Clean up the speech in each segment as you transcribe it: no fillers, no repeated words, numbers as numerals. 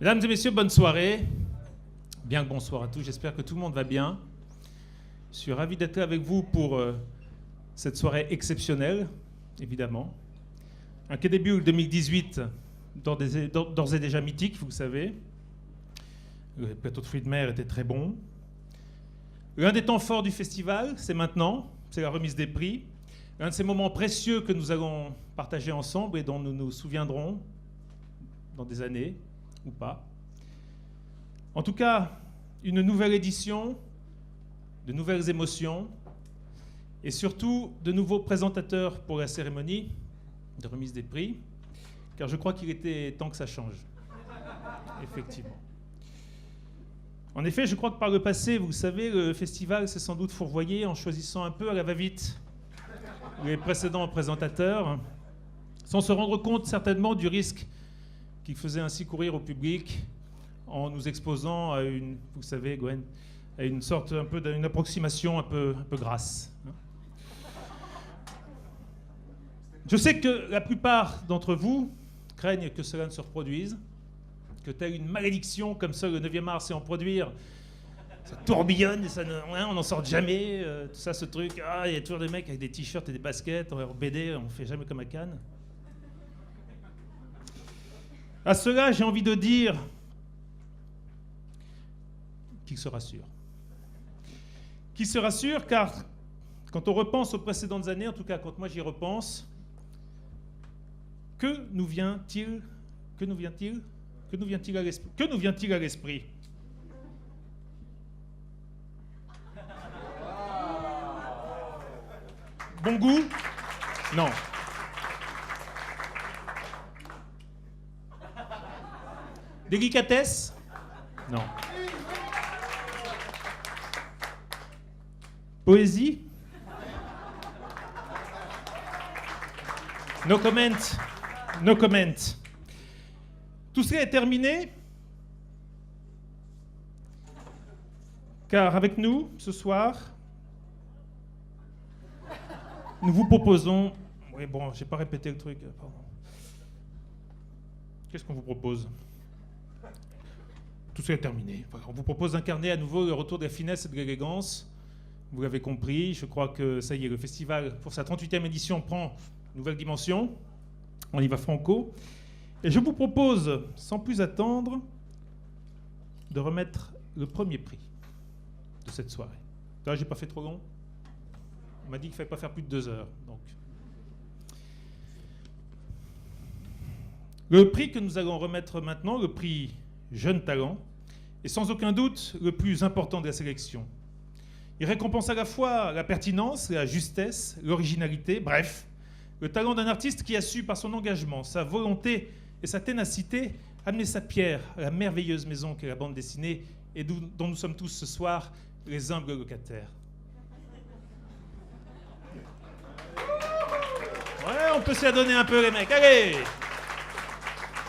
Mesdames et messieurs, bonne soirée. Bien le bonsoir à tous, j'espère que tout le monde va bien. Je suis ravi d'être là avec vous pour cette soirée exceptionnelle, évidemment. Un Quai des Bulles 2018, d'ores et déjà mythique, vous le savez. Le plateau de fruits de mer était très bon. L'un des temps forts du festival, c'est maintenant, c'est la remise des prix. L'un de ces moments précieux que nous allons partager ensemble et dont nous nous souviendrons dans des années, ou pas. En tout cas, une nouvelle édition, de nouvelles émotions, et surtout de nouveaux présentateurs pour la cérémonie de remise des prix, car je crois qu'il était temps que ça change, effectivement. En effet, je crois que par le passé, vous le savez, le festival s'est sans doute fourvoyé en choisissant un peu à la va-vite les précédents présentateurs, sans se rendre compte certainement du risque qu'il faisait ainsi courir au public en nous exposant à une, vous savez, Gwen, à une sorte un peu d'une approximation un peu grasse. Je sais que la plupart d'entre vous craignent que cela ne se reproduise, que telle une malédiction comme ça, le 9e art sait en produire, ça tourbillonne et ça on n'en sort jamais, tout ça, ce truc. Il y a toujours des mecs avec des t-shirts et des baskets, en BD, on fait jamais comme à Cannes. À cela, j'ai envie de dire qu'il se rassure. Qu'il se rassure, car quand on repense aux précédentes années, en tout cas quand moi j'y repense, que nous vient-il à l'esprit? Bon goût? Non. Délicatesse? Non. Poésie? No comment. No comment. Tout cela est terminé, car avec nous, ce soir, nous vous proposons... Oui, bon, j'ai pas répété le truc, pardon. Qu'est-ce qu'on vous propose? Tout cela est terminé. Voilà, on vous propose d'incarner à nouveau le retour de la finesse et de l'élégance. Vous l'avez compris, je crois que ça y est, le festival, pour sa 38e édition, prend une nouvelle dimension. On y va franco. Et je vous propose, sans plus attendre, de remettre le premier prix de cette soirée. Là, j'ai pas fait trop long. On m'a dit qu'il ne fallait pas faire plus de 2 heures. Donc. Le prix que nous allons remettre maintenant, le prix Jeune Talent, est sans aucun doute le plus important de la sélection. Il récompense à la fois la pertinence, la justesse, l'originalité, bref, le talent d'un artiste qui a su, par son engagement, sa volonté et sa ténacité, amener sa pierre à la merveilleuse maison qu'est la bande dessinée et dont nous sommes tous ce soir les humbles locataires. Ouais, on peut s'y adonner un peu, les mecs. Allez!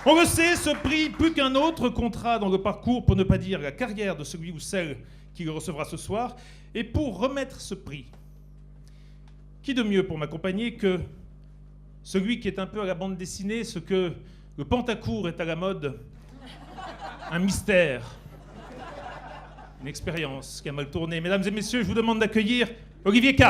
On le sait, ce prix, plus qu'un autre, comptera dans le parcours, pour ne pas dire la carrière de celui ou celle qui le recevra ce soir. Et pour remettre ce prix, qui de mieux pour m'accompagner que celui qui est un peu à la bande dessinée, ce que le Pantacourt est à la mode, un mystère, une expérience qui a mal tourné. Mesdames et messieurs, je vous demande d'accueillir Olivier K.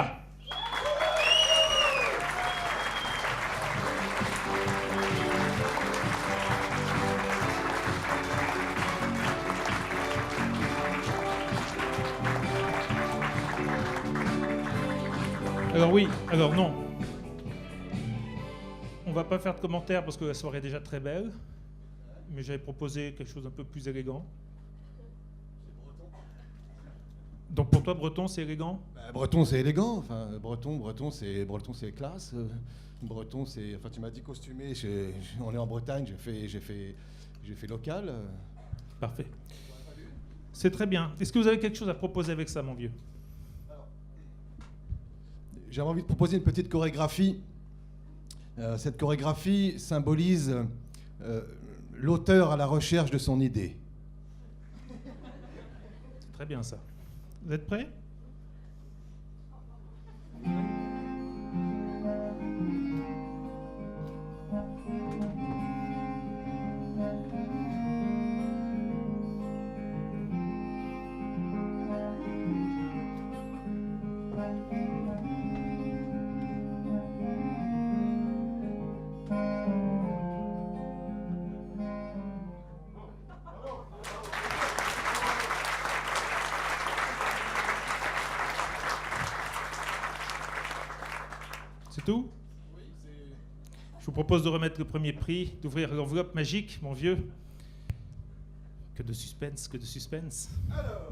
Alors oui, alors non. On va pas faire de commentaires parce que la soirée est déjà très belle, mais j'avais proposé quelque chose d'un peu plus élégant. Donc pour toi, breton, c'est élégant? Breton, c'est élégant. Enfin, breton, c'est classe. Breton, c'est. Enfin, tu m'as dit costumé. On est en Bretagne. J'ai fait local. Parfait. C'est très bien. Est-ce que vous avez quelque chose à proposer avec ça, mon vieux? J'avais envie de proposer une petite chorégraphie. Cette chorégraphie symbolise l'auteur à la recherche de son idée. C'est très bien ça. Vous êtes prêts? C'est tout? Oui, c'est... Je vous propose de remettre le premier prix, d'ouvrir l'enveloppe magique, mon vieux. Que de suspense, que de suspense. Alors,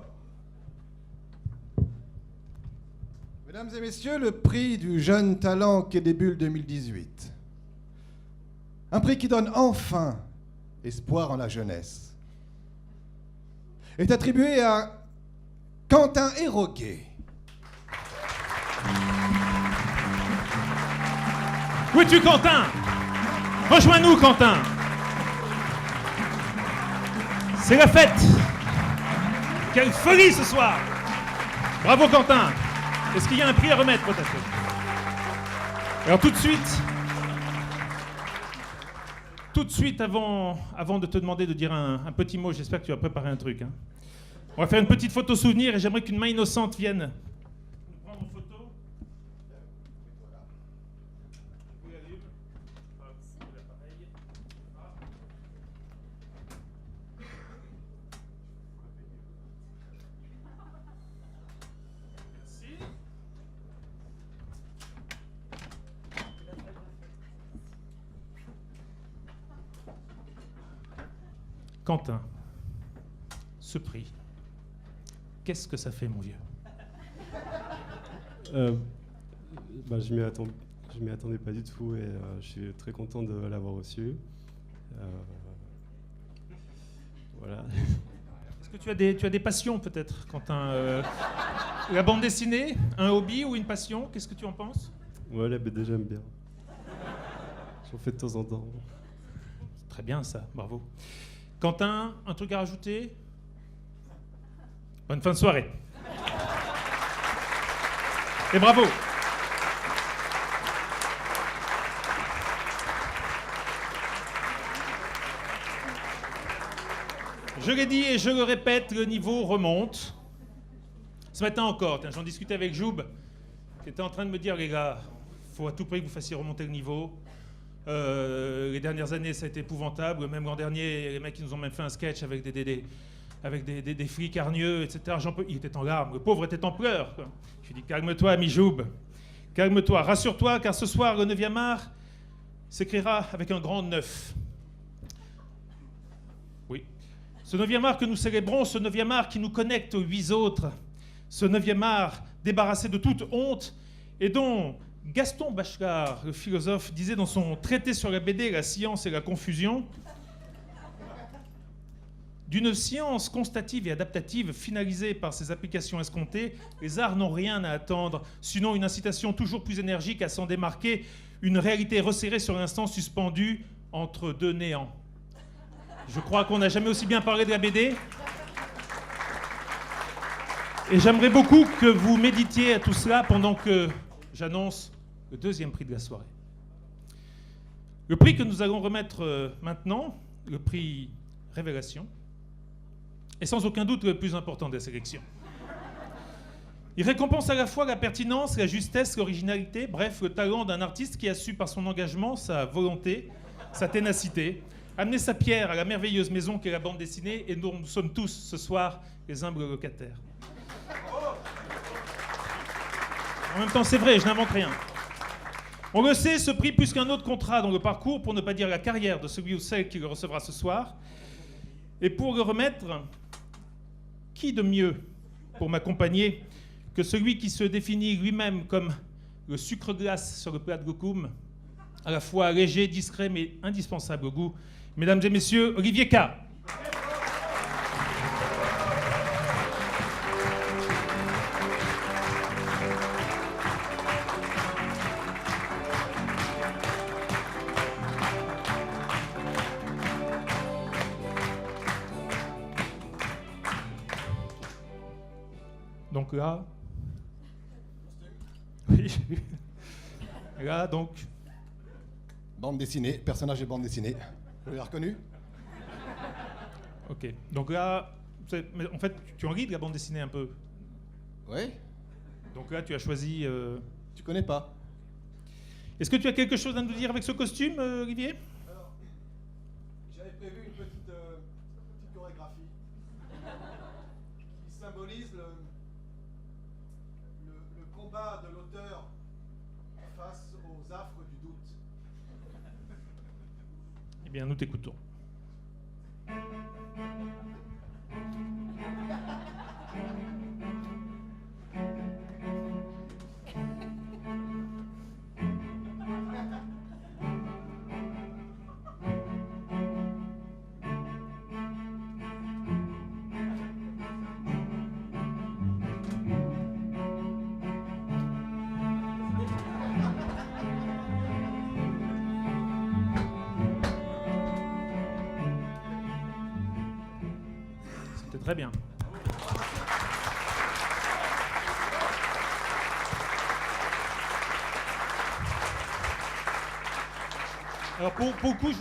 mesdames et messieurs, le prix du jeune talent Quai des Bulles 2018. Un prix qui donne enfin espoir en la jeunesse. Est attribué à Quentin Héroguet. Où es-tu, Quentin? Rejoins-nous, Quentin. C'est la fête. Quelle folie ce soir. Bravo, Quentin. Est-ce qu'il y a un prix à remettre, peut-être? Alors tout de suite, avant de te demander de dire un petit mot, j'espère que tu vas préparer un truc. Hein. On va faire une petite photo souvenir et j'aimerais qu'une main innocente vienne nous prendre en photo. Quentin, ce prix, qu'est-ce que ça fait, mon vieux? Je m'y attendais pas du tout et je suis très content de l'avoir reçu. Voilà. Est-ce que tu as des passions, peut-être, Quentin? La bande dessinée, un hobby ou une passion? Qu'est-ce que tu en penses? Ouais, la BD, j'aime bien. J'en fais de temps en temps. Très bien, ça, bravo. Quentin, un truc à rajouter? Bonne fin de soirée. Et bravo. Je l'ai dit et je le répète, le niveau remonte. Ce matin encore, j'en discutais avec Joub, qui était en train de me dire, les gars, il faut à tout prix que vous fassiez remonter le niveau. Les dernières années, ça a été épouvantable. Même l'an dernier, les mecs, ils nous ont même fait un sketch avec des flics hargneux, etc. Il était en larmes. Le pauvre était en pleurs. Quoi. Je lui ai dit, calme-toi, ami Joub. Calme-toi. Rassure-toi, car ce soir, le 9e art s'écrira avec un grand 9. Oui. Ce 9e art que nous célébrons, ce 9e art qui nous connecte aux 8 autres, ce 9e art débarrassé de toute honte et dont Gaston Bachelard, le philosophe, disait dans son traité sur la BD, la science et la confusion, d'une science constative et adaptative finalisée par ses applications escomptées, les arts n'ont rien à attendre, sinon une incitation toujours plus énergique à s'en démarquer, une réalité resserrée sur l'instant suspendue entre deux néants. Je crois qu'on n'a jamais aussi bien parlé de la BD. Et j'aimerais beaucoup que vous méditiez à tout cela pendant que j'annonce le 2e prix de la soirée. Le prix que nous allons remettre maintenant, le prix Révélation, est sans aucun doute le plus important des sélections. Il récompense à la fois la pertinence, la justesse, l'originalité, bref, le talent d'un artiste qui a su par son engagement, sa volonté, sa ténacité, amener sa pierre à la merveilleuse maison qu'est la bande dessinée et dont nous sommes tous ce soir les humbles locataires. En même temps, c'est vrai, je n'invente rien. On le sait, ce prix, plus qu'un autre contrat dans le parcours, pour ne pas dire la carrière de celui ou celle qui le recevra ce soir. Et pour le remettre, qui de mieux pour m'accompagner que celui qui se définit lui-même comme le sucre glace sur le plat de Gokoum, à la fois léger, discret, mais indispensable au goût. Mesdames et messieurs, Olivier K. Donc là, oui, là donc, Bande dessinée, personnage de bande dessinée. Vous l'avez reconnu? ok. Donc là, mais en fait, tu en lis de la bande dessinée un peu. Oui. Donc là, tu as choisi. Tu connais pas? Est-ce que tu as quelque chose à nous dire avec ce costume, Olivier? Alors, j'avais prévu une petite chorégraphie qui symbolise le combat de l'auteur face aux Eh bien, nous t'écoutons. C'était très bien. Alors pour le coup,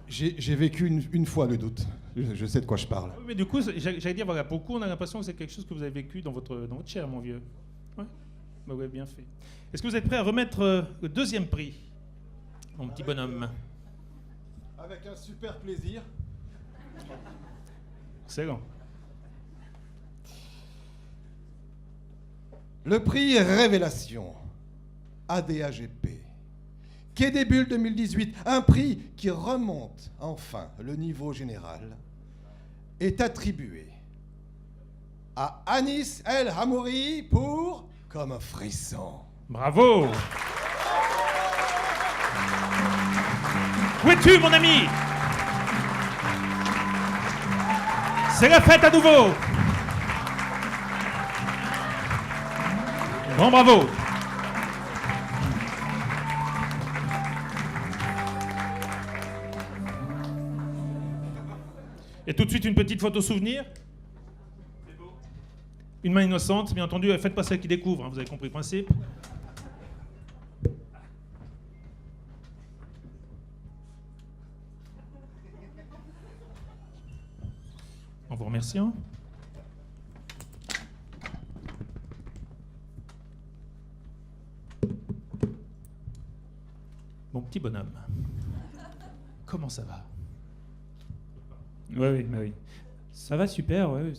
J'ai vécu une fois le doute. Je sais de quoi je parle. mais du coup, j'allais dire, voilà, pour le coup, on a l'impression que c'est quelque chose que vous avez vécu dans votre chair, mon vieux. Ouais, bah ouais, bien fait. Est-ce que vous êtes prêt à remettre le deuxième prix, mon petit bonhomme? Avec un super plaisir. Excellent. Le prix Révélation, ADAGP, Quai des Bulles 2018, un prix qui remonte enfin le niveau général, est attribué à Anis El Hamouri pour Comme un frisson. Bravo. Où es-tu, mon ami? C'est la fête à nouveau. Bon, bravo. Et tout de suite, une petite photo souvenir. Une main innocente, bien entendu, faites pas celle qui découvre, hein, vous avez compris le principe. En vous remerciant. Mon petit bonhomme, comment ça va? Oui, oui. Ça va super, ouais.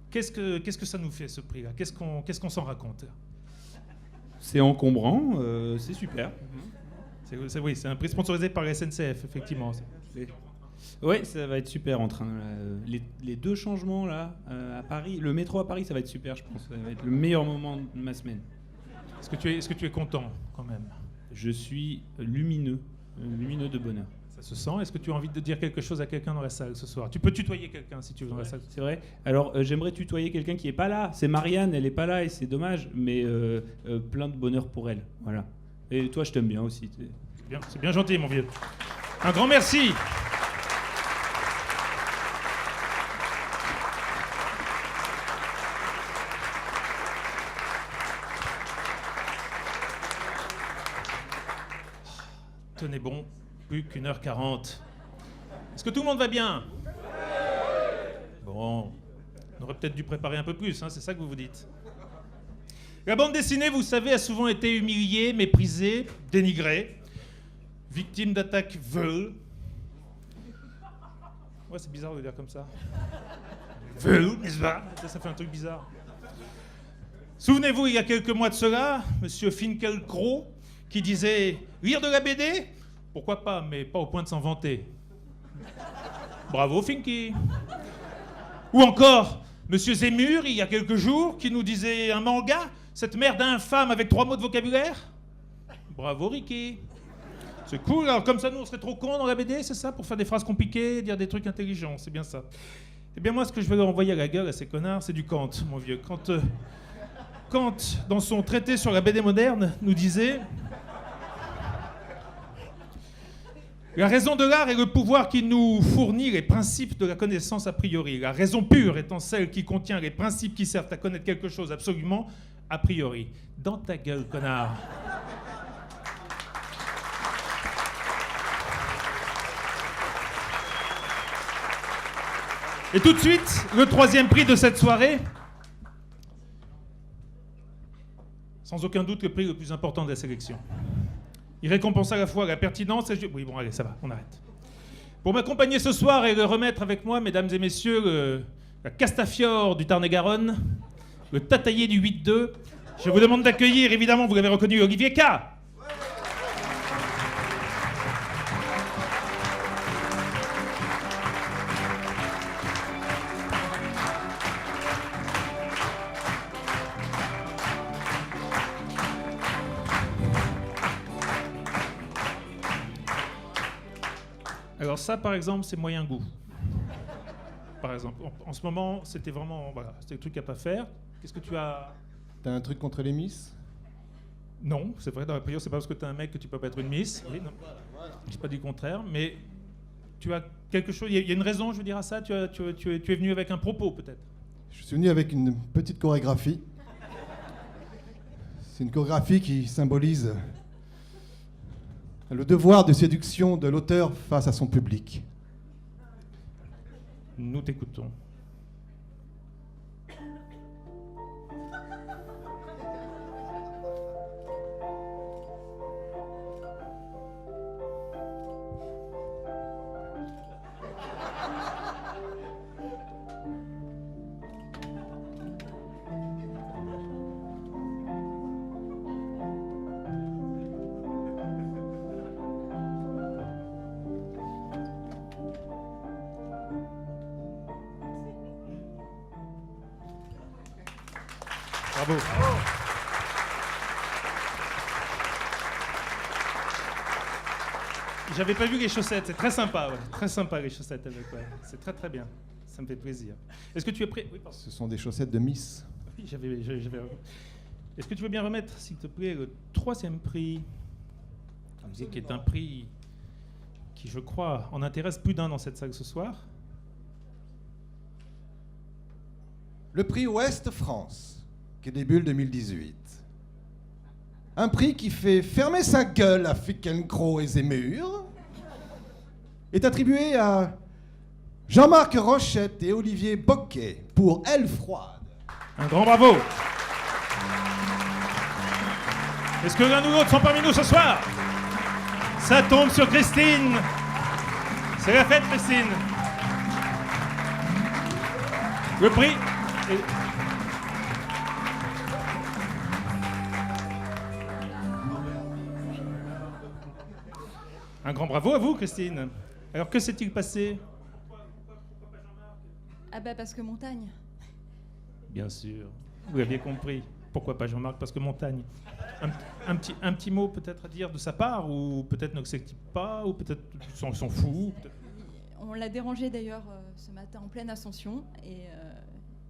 Qu'est-ce que ça nous fait, ce prix-là? Qu'est-ce qu'on s'en raconte? C'est encombrant, c'est super. Oui, c'est un prix sponsorisé par la SNCF, effectivement. Ouais, ça va être super en train. Les deux changements là à Paris, le métro à Paris, ça va être super, je pense. Ça va être le meilleur moment de ma semaine. Est-ce que tu es content quand même? Je suis lumineux de bonheur. Ça se sent. Est-ce que tu as envie de dire quelque chose à quelqu'un dans la salle ce soir? Tu peux tutoyer quelqu'un si tu veux dans la salle. C'est vrai. Alors j'aimerais tutoyer quelqu'un qui est pas là. C'est Marianne, elle est pas là et c'est dommage, mais plein de bonheur pour elle. Voilà. Et toi, je t'aime bien aussi. C'est bien gentil, mon vieux. Un grand merci. Tenez bon, plus qu'1h40. Est-ce que tout le monde va bien? Bon, on aurait peut-être dû préparer un peu plus, hein, c'est ça que vous vous dites. La bande dessinée, vous savez, a souvent été humiliée, méprisée, dénigrée, victime d'attaques veules. Ouais, c'est bizarre de le dire comme ça. Veules, n'est-ce pas? Ça fait un truc bizarre. Souvenez-vous, il y a quelques mois de cela, Monsieur Finkielkraut, qui disait « Lire de la BD? Pourquoi pas, mais pas au point de s'en vanter. » Bravo, Finky. Ou encore, Monsieur Zemmour, il y a quelques jours, qui nous disait « Un manga? Cette merde infâme avec 3 mots de vocabulaire? » Bravo, Ricky. C'est cool, alors comme ça, nous, on serait trop cons dans la BD, c'est ça? Pour faire des phrases compliquées, dire des trucs intelligents, c'est bien ça. Eh bien, moi, ce que je vais leur envoyer à la gueule à ces connards, c'est du Kant, mon vieux. Kant, dans son traité sur la BD moderne, nous disait... La raison de l'art est le pouvoir qui nous fournit les principes de la connaissance a priori. La raison pure étant celle qui contient les principes qui servent à connaître quelque chose absolument a priori. Dans ta gueule, connard. Et tout de suite, le 3e prix de cette soirée. Sans aucun doute, le prix le plus important de la sélection. Il récompense à la fois la pertinence et... Oui, bon, allez, ça va, on arrête. Pour m'accompagner ce soir et le remettre avec moi, mesdames et messieurs, la Castafiore du Tarn-et-Garonne, le Tataillé du 8-2, je vous demande d'accueillir, évidemment, vous l'avez reconnu, Olivier K. Alors ça, par exemple, c'est moyen goût. Par exemple, en ce moment, c'était vraiment, voilà, c'était le truc à pas faire. Qu'est-ce que tu as? T'as un truc contre les Miss? Non, c'est vrai, dans la prière, c'est pas parce que t'es un mec que tu peux pas être une Miss. Oui, non. J'ai pas dit le contraire, mais tu as quelque chose, il y a une raison, je veux dire, à ça. Tu es venu avec un propos, peut-être. Je suis venu avec une petite chorégraphie. C'est une chorégraphie qui symbolise le devoir de séduction de l'auteur face à son public. Nous t'écoutons. Bravo. J'avais pas vu les chaussettes, c'est très sympa, ouais. Très sympa les chaussettes avec, ouais. C'est très très bien, ça me fait plaisir. Est-ce que tu es prêt? Oui, pardon. Ce sont des chaussettes de Miss. Oui, j'avais... Est-ce que tu veux bien remettre, s'il te plaît, le 3e prix, qui est un prix qui, je crois, en intéresse plus d'un dans cette salle ce soir? Le prix Ouest France, qui débute 2018. Un prix qui fait fermer sa gueule à Fickencrow et Zemmour, est attribué à Jean-Marc Rochette et Olivier Bocquet pour Elle froide. Un grand bravo. Est-ce que l'un ou l'autre sont parmi nous ce soir? Ça tombe sur Christine. C'est la fête, Christine. Le prix est... Un grand bravo à vous, Christine. Alors, que s'est-il passé? Ah bah parce que montagne. Bien sûr, vous l'aviez compris. Pourquoi pas Jean-Marc? Parce que montagne. Un petit mot peut-être à dire de sa part, ou peut-être ne s'active pas, ou peut-être s'en fout. On l'a dérangé d'ailleurs ce matin en pleine ascension et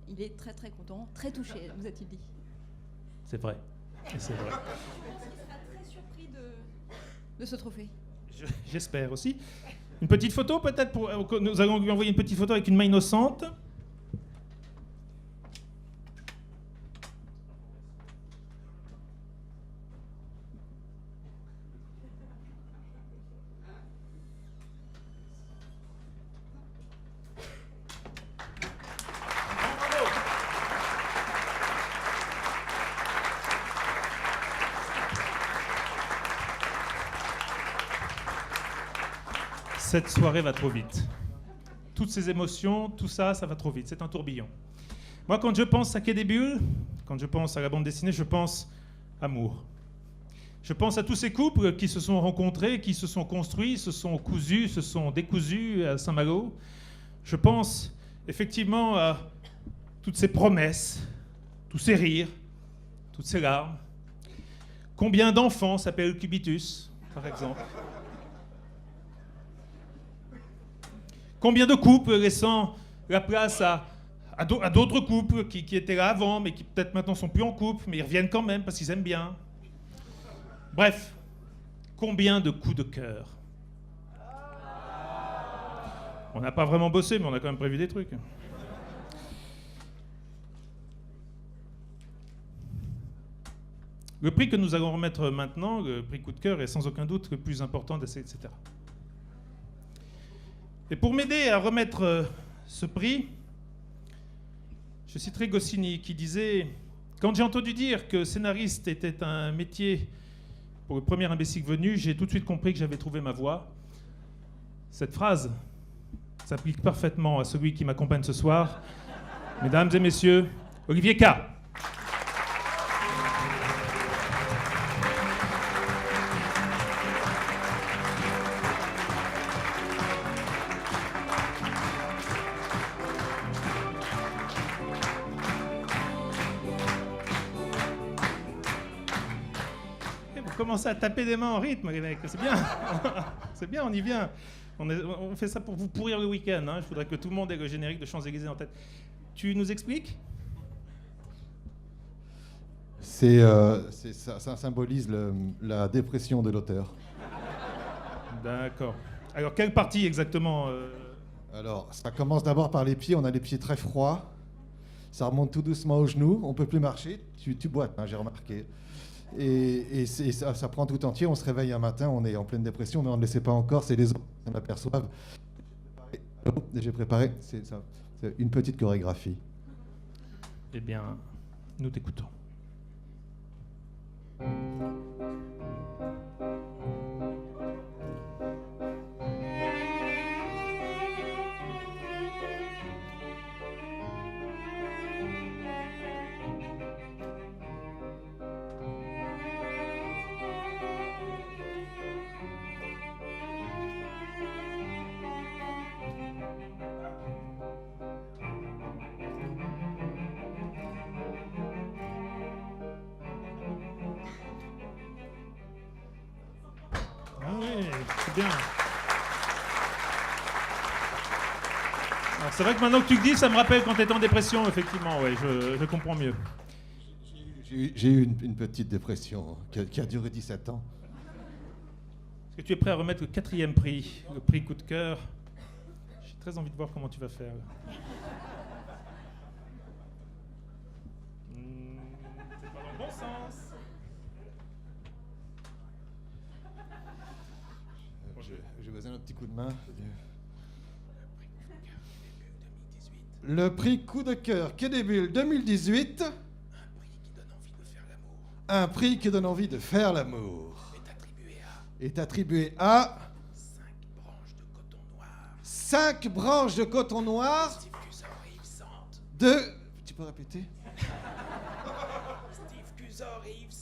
il est très très content, très touché, nous a-t-il dit. C'est vrai. Et c'est vrai. Il sera très surpris de ce trophée. J'espère aussi. Une petite photo peut-être pour... Nous allons lui envoyer une petite photo avec une main innocente. Cette soirée va trop vite. Toutes ces émotions, tout ça, ça va trop vite. C'est un tourbillon. Moi, quand je pense à Quai des Bulles, quand je pense à la bande dessinée, je pense amour. Je pense à tous ces couples qui se sont rencontrés, qui se sont construits, se sont cousus, se sont décousus à Saint-Malo. Je pense effectivement à toutes ces promesses, tous ces rires, toutes ces larmes. Combien d'enfants s'appellent Cubitus, par exemple? Combien de couples laissant la place à d'autres couples qui étaient là avant, mais qui peut-être maintenant sont plus en couple, mais ils reviennent quand même parce qu'ils aiment bien. Bref, combien de coups de cœur? On n'a pas vraiment bossé, mais on a quand même prévu des trucs. Le prix que nous allons remettre maintenant, le prix coup de cœur, est sans aucun doute le plus important, etc. Et pour m'aider à remettre ce prix, je citerai Goscinny qui disait « Quand j'ai entendu dire que scénariste était un métier pour le premier imbécile venu, j'ai tout de suite compris que j'avais trouvé ma voie. » Cette phrase s'applique parfaitement à celui qui m'accompagne ce soir. Mesdames et messieurs, Olivier K. commencez à taper des mains en rythme, les mecs. C'est bien. C'est bien, on y vient. On fait ça pour vous pourrir le week-end. Hein. Il faudrait que tout le monde ait le générique de Champs-Élysées en tête. Tu nous expliques? Ça symbolise la dépression de l'auteur. D'accord. Alors, quelle partie exactement Alors, ça commence d'abord par les pieds. On a les pieds très froids. Ça remonte tout doucement aux genoux. On peut plus marcher. Tu boites, hein, j'ai remarqué. Et ça prend tout entier. On se réveille un matin, on est en pleine dépression, mais on ne le sait pas encore. C'est les autres qui l'aperçoivent. J'ai préparé c'est une petite chorégraphie. Eh bien, nous t'écoutons. C'est bien. Alors, c'est vrai que maintenant que tu le dis, ça me rappelle quand tu étais en dépression, effectivement, ouais, je comprends mieux. J'ai eu une petite dépression qui a duré 17 ans. Est-ce que tu es prêt à remettre le 4e prix, le prix coup de cœur? J'ai très envie de voir comment tu vas faire. C'est pas dans le bon sens. J'ai besoin d'un petit coup de main. Le prix coup de cœur Quai des Bulles 2018. Un prix qui donne envie de faire l'amour. Est attribué à 5 branches de coton noir. Tu peux répéter?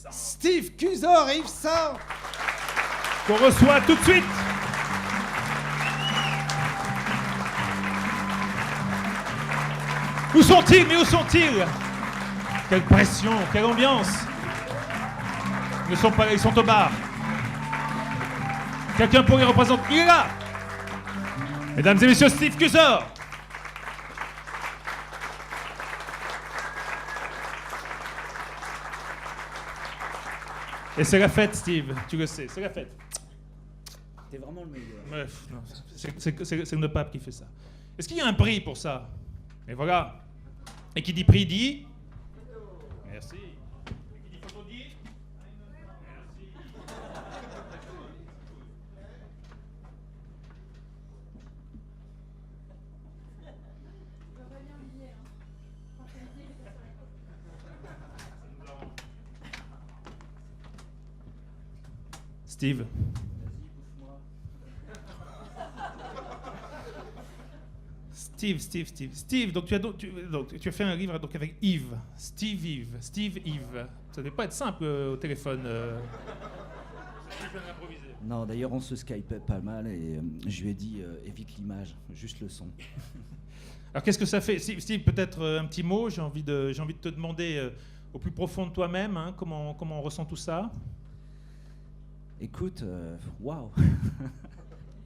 Steve Cusor et Yves Saint. Qu'on reçoit tout de suite. Où sont-ils? Mais où sont-ils? Quelle pression, quelle ambiance. Ils ne sont pas là, ils sont au bar. Quelqu'un pour les représenter? Il est là. Mesdames et messieurs, Steve Cusor. Et c'est la fête, Steve, tu le sais, c'est la fête. T'es vraiment le meilleur. Bref, non, c'est le pape qui fait ça. Est-ce qu'il y a un prix pour ça? Et voilà. Et qui dit prix dit? Merci. Et qui dit photo dit? Merci. Steve. Steve, donc tu as fait un livre donc avec Yves. Steve Yves. Ça devait pas être simple au téléphone. Non, d'ailleurs, on se skypait pas mal et je lui ai dit évite l'image, juste le son. Alors qu'est-ce que ça fait? Steve, peut-être un petit mot. J'ai envie de te demander au plus profond de toi-même, hein, comment on ressent tout ça. Écoute, waouh.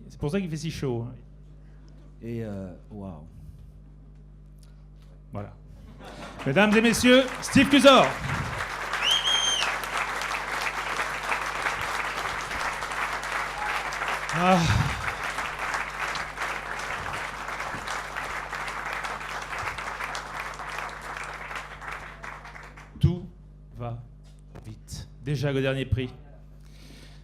C'est pour ça qu'il fait si chaud. Hein. Et waouh. Voilà. Mesdames et messieurs, Steve Cusor. Ah. Tout va vite. Déjà le dernier prix.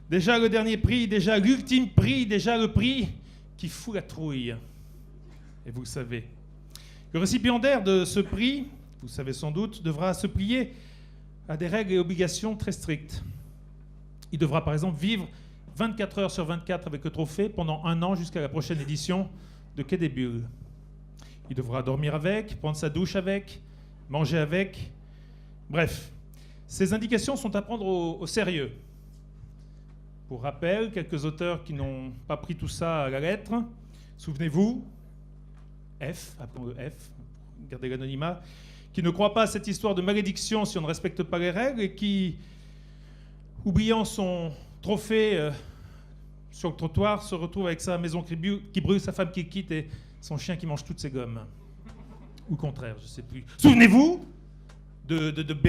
Déjà le dernier prix, déjà l'ultime prix, déjà le prix qui fout la trouille. Et vous le savez. Le récipiendaire de ce prix, vous savez sans doute, devra se plier à des règles et obligations très strictes. Il devra par exemple vivre 24 heures sur 24 avec le trophée pendant 1 an jusqu'à la prochaine édition de Quai des Bulles. Il devra dormir avec, prendre sa douche avec, manger avec. Bref, ces indications sont à prendre au sérieux. Pour rappel, quelques auteurs qui n'ont pas pris tout ça à la lettre. Souvenez-vous, F, appelons-le F, gardez l'anonymat, qui ne croit pas à cette histoire de malédiction si on ne respecte pas les règles et qui oubliant son trophée sur le trottoir, se retrouve avec sa maison qui brûle, sa femme qui le quitte et son chien qui mange toutes ses gommes. Ou le contraire, je ne sais plus. Souvenez-vous de B,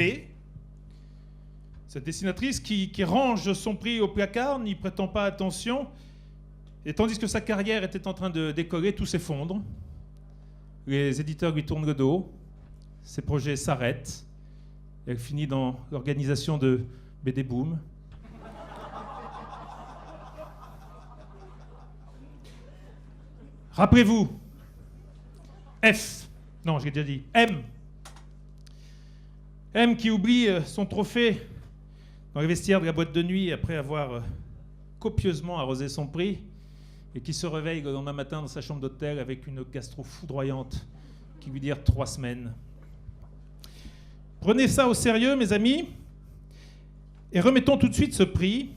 cette dessinatrice qui range son prix au placard, n'y prêtant pas attention, et tandis que sa carrière était en train de décoller, tout s'effondre. Les éditeurs lui tournent le dos, ses projets s'arrêtent, et elle finit dans l'organisation de BD Boom. Rappelez-vous, F, non, j'ai déjà dit, M qui oublie son trophée dans les vestiaires de la boîte de nuit après avoir copieusement arrosé son prix et qui se réveille le lendemain matin dans sa chambre d'hôtel avec une gastro foudroyante qui lui dure 3 semaines. Prenez ça au sérieux, mes amis, et remettons tout de suite ce prix,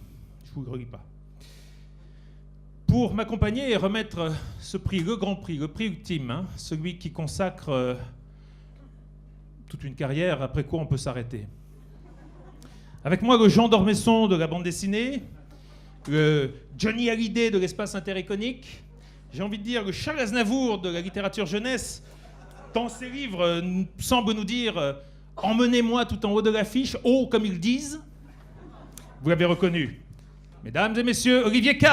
je ne vous le relis pas, pour m'accompagner et remettre ce prix, le grand prix, le prix ultime, hein, celui qui consacre toute une carrière, après quoi on peut s'arrêter. Avec moi, le Jean d'Ormesson de la bande dessinée, le Johnny Hallyday de l'espace interéconique, j'ai envie de dire le Charles Aznavour de la littérature jeunesse, dans ses livres semble nous dire « Emmenez-moi tout en haut de l'affiche, haut comme ils disent ». Vous l'avez reconnu. Mesdames et messieurs, Olivier K.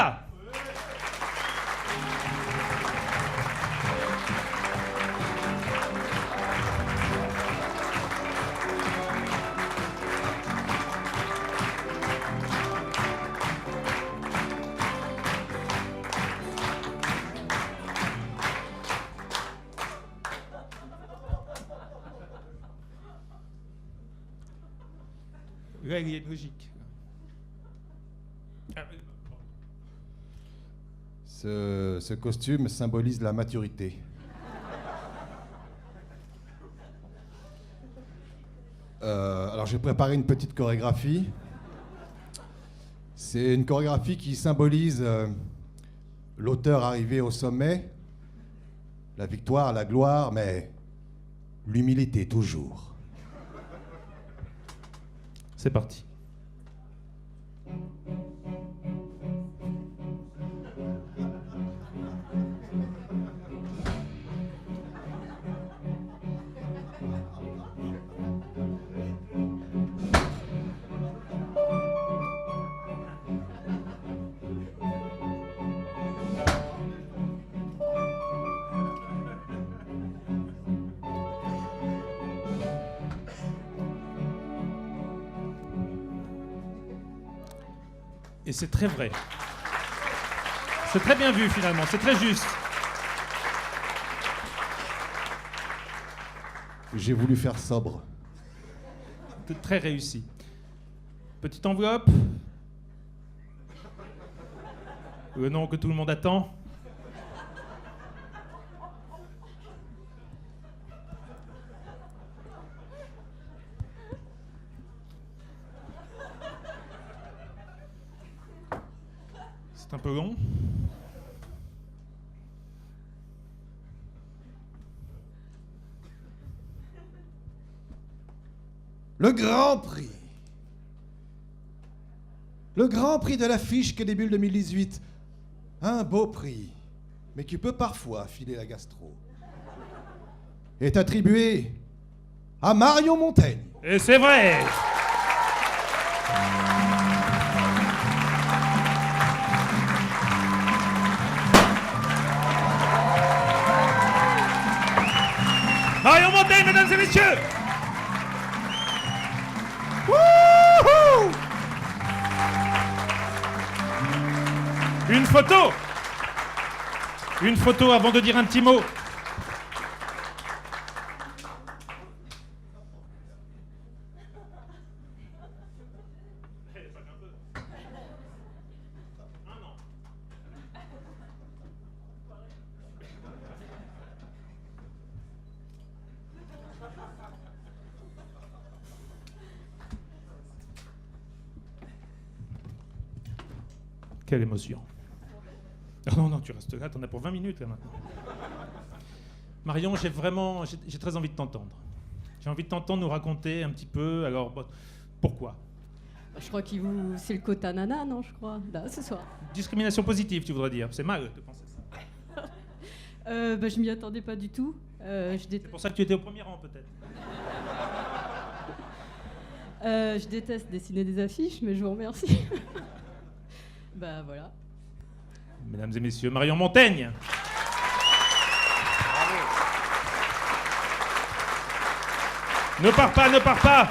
Là, il y a une logique. Ce costume symbolise la maturité. Alors j'ai préparé une petite chorégraphie. C'est une chorégraphie qui symbolise l'auteur arrivé au sommet, la victoire, la gloire, mais l'humilité toujours. C'est parti. Et c'est très vrai. C'est très bien vu finalement, c'est très juste. J'ai voulu faire sobre. C'est très réussi. Petite enveloppe. Le nom que tout le monde attend. C'est un peu long. Le Grand Prix. Le Grand Prix de l'affiche Quai des Bulles 2018. Un beau prix, mais qui peut parfois filer la gastro. Est attribué à Marion Montaigne. Et c'est vrai. Marion Montaigne, mesdames et messieurs. Wouhou! Une photo. Une photo avant de dire un petit mot. Quelle émotion. Oh non, tu restes là, t'en as pour 20 minutes là maintenant. Marion, j'ai très envie de t'entendre. J'ai envie de t'entendre nous raconter un petit peu, alors, pourquoi ? Je crois qu'il vous... C'est le quota nana, non, je crois, là, ce soir. Discrimination positive, tu voudrais dire. C'est mal de penser ça. Je m'y attendais pas du tout. C'est pour ça que tu étais au premier rang, peut-être. Je déteste dessiner des affiches, mais je vous remercie. Bah voilà. Mesdames et messieurs, Marion Montaigne. Ne pars pas, ne pars pas.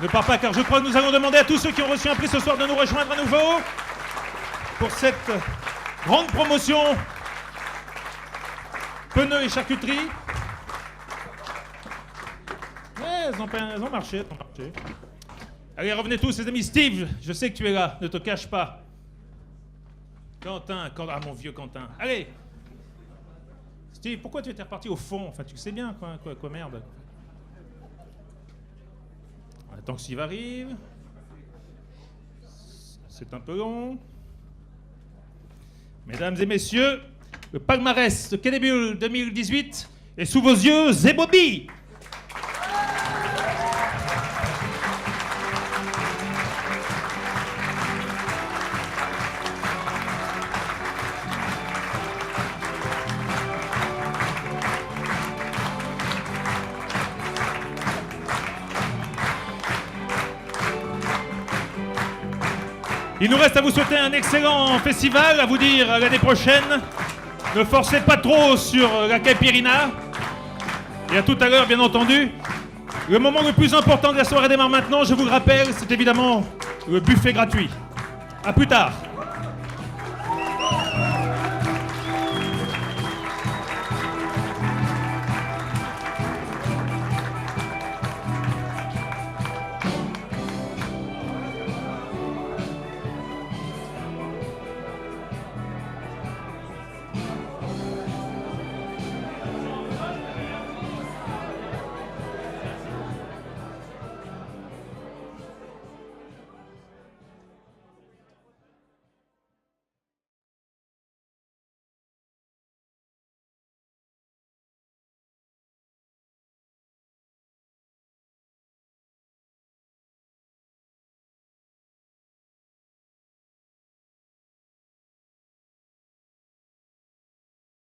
Ne pars pas, car je crois que nous allons demander à tous ceux qui ont reçu un prix ce soir de nous rejoindre à nouveau pour cette grande promotion pneus et charcuterie. Ouais, elles ont marché, Allez, revenez tous, les amis. Steve, je sais que tu es là, ne te cache pas. Quentin, ah mon vieux Quentin. Allez. Steve, pourquoi tu étais reparti au fond? Enfin, tu sais bien, quoi, merde. Attends que Steve arrive. C'est un peu long. Mesdames et messieurs, le palmarès de Quai des Bulles 2018 est sous vos yeux, Zebobi. Il nous reste à vous souhaiter un excellent festival, à vous dire à l'année prochaine. Ne forcez pas trop sur la caipirinha. Et à tout à l'heure, bien entendu. Le moment le plus important de la soirée démarre maintenant, je vous le rappelle, c'est évidemment le buffet gratuit. À plus tard.